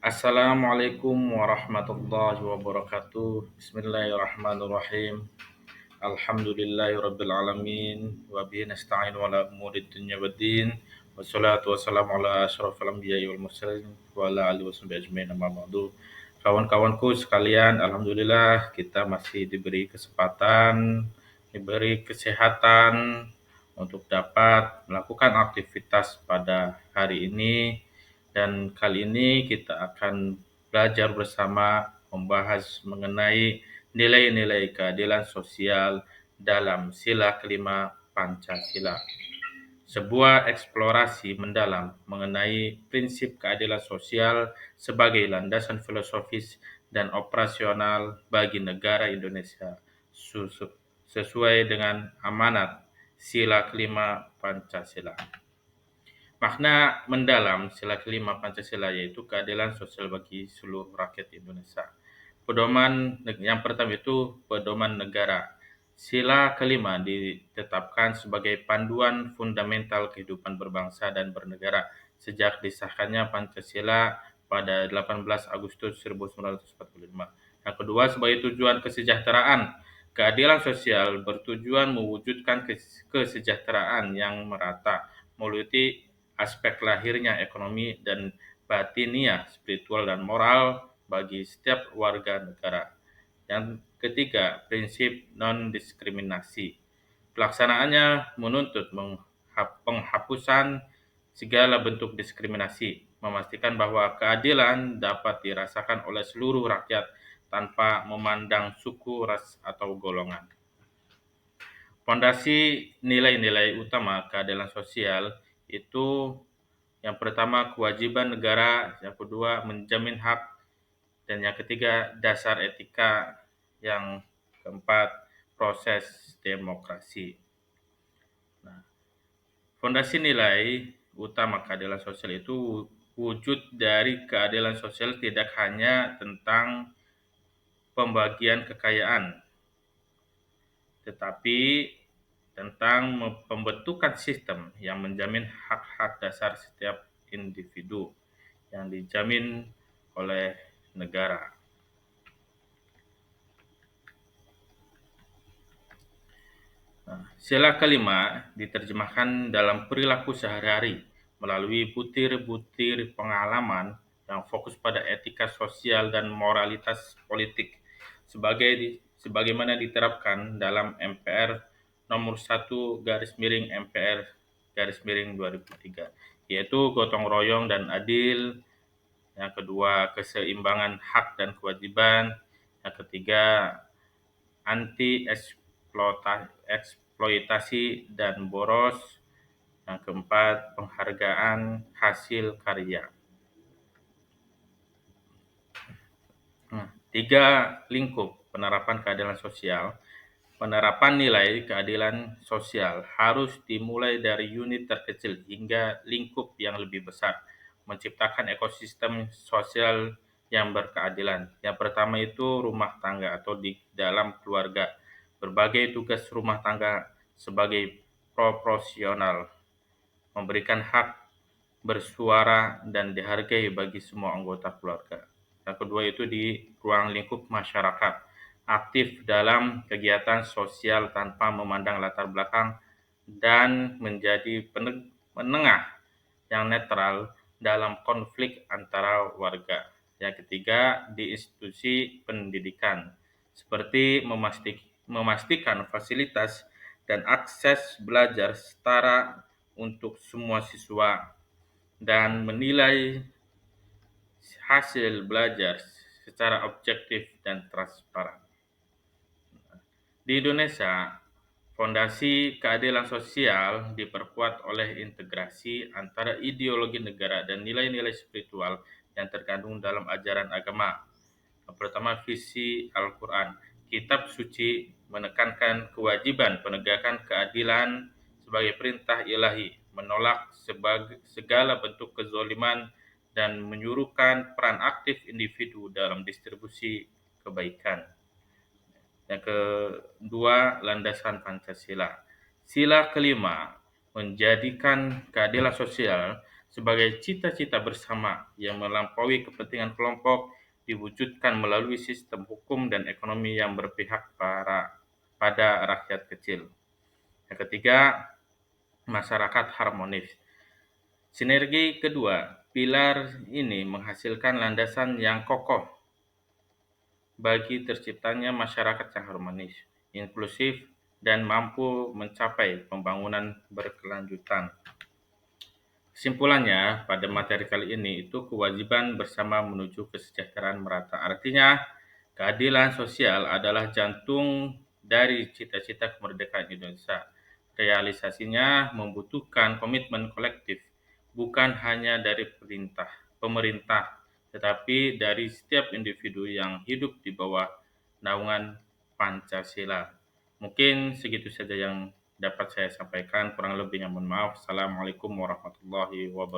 Assalamualaikum warahmatullahi wabarakatuh. Bismillahirrahmanirrahim. Alhamdulillahirabbil alamin wa bihi nasta'in wa ala umuri dunya waddin. Wassalatu wassalamu ala asyrofil anbiya'i wal mursalin wa ala alihi washabihi ajmain amma ba'du. Kawan-kawanku sekalian, alhamdulillah kita masih diberi kesempatan, diberi kesehatan untuk dapat melakukan aktivitas pada hari ini. Dan kali ini kita akan belajar bersama membahas mengenai nilai-nilai keadilan sosial dalam sila kelima Pancasila. Sebuah eksplorasi mendalam mengenai prinsip keadilan sosial sebagai landasan filosofis dan operasional bagi negara Indonesia sesuai dengan amanat sila kelima Pancasila. Makna mendalam sila kelima Pancasila yaitu keadilan sosial bagi seluruh rakyat Indonesia. Pedoman yang pertama itu pedoman negara. Sila kelima ditetapkan sebagai panduan fundamental kehidupan berbangsa dan bernegara sejak disahkannya Pancasila pada 18 Agustus 1945. Yang kedua, sebagai tujuan kesejahteraan. Keadilan sosial bertujuan mewujudkan kesejahteraan yang merata melalui aspek lahirnya ekonomi dan batiniah, spiritual dan moral bagi setiap warga negara. Yang ketiga, prinsip non-diskriminasi. Pelaksanaannya menuntut penghapusan segala bentuk diskriminasi, memastikan bahwa keadilan dapat dirasakan oleh seluruh rakyat tanpa memandang suku, ras, atau golongan. Fondasi nilai-nilai utama keadilan sosial itu yang pertama kewajiban negara, yang kedua menjamin hak, dan yang ketiga dasar etika, yang keempat proses demokrasi. Nah, fondasi nilai utama keadilan sosial itu wujud dari keadilan sosial tidak hanya tentang pembagian kekayaan, tetapi tentang pembentukan sistem yang menjamin hak-hak dasar setiap individu yang dijamin oleh negara. Sila kelima diterjemahkan dalam perilaku sehari-hari melalui butir-butir pengalaman yang fokus pada etika sosial dan moralitas politik sebagaimana diterapkan dalam MPR nomor 1/MPR/2003, yaitu gotong royong dan adil, yang kedua keseimbangan hak dan kewajiban, yang ketiga anti eksploitasi dan boros, yang keempat penghargaan hasil karya. Tiga lingkup penerapan keadilan sosial. Penerapan nilai keadilan sosial harus dimulai dari unit terkecil hingga lingkup yang lebih besar, menciptakan ekosistem sosial yang berkeadilan. Yang pertama itu rumah tangga atau di dalam keluarga. Berbagai tugas rumah tangga sebagai proporsional, memberikan hak bersuara dan dihargai bagi semua anggota keluarga. Yang kedua itu di ruang lingkup masyarakat, aktif dalam kegiatan sosial tanpa memandang latar belakang dan menjadi penengah yang netral dalam konflik antara warga. Yang ketiga, di institusi pendidikan, seperti memastikan fasilitas dan akses belajar setara untuk semua siswa dan menilai hasil belajar secara objektif dan transparan. Di Indonesia, fondasi keadilan sosial diperkuat oleh integrasi antara ideologi negara dan nilai-nilai spiritual yang terkandung dalam ajaran agama. Yang pertama, visi Al-Quran. Kitab suci menekankan kewajiban penegakan keadilan sebagai perintah ilahi, menolak segala bentuk kezaliman, dan menyuruhkan peran aktif individu dalam distribusi kebaikan. Yang kedua, landasan Pancasila. Sila kelima menjadikan keadilan sosial sebagai cita-cita bersama yang melampaui kepentingan kelompok diwujudkan melalui sistem hukum dan ekonomi yang berpihak pada rakyat kecil. Yang ketiga, masyarakat harmonis. Sinergi kedua, pilar ini menghasilkan landasan yang kokoh bagi terciptanya masyarakat yang harmonis, inklusif, dan mampu mencapai pembangunan berkelanjutan. Kesimpulannya, pada materi kali ini itu kewajiban bersama menuju kesejahteraan merata. Artinya, keadilan sosial adalah jantung dari cita-cita kemerdekaan Indonesia. Realisasinya membutuhkan komitmen kolektif, bukan hanya dari pemerintah, tetapi dari setiap individu yang hidup di bawah naungan Pancasila. Mungkin segitu saja yang dapat saya sampaikan, kurang lebihnya mohon maaf. Assalamualaikum warahmatullahi wabarakatuh.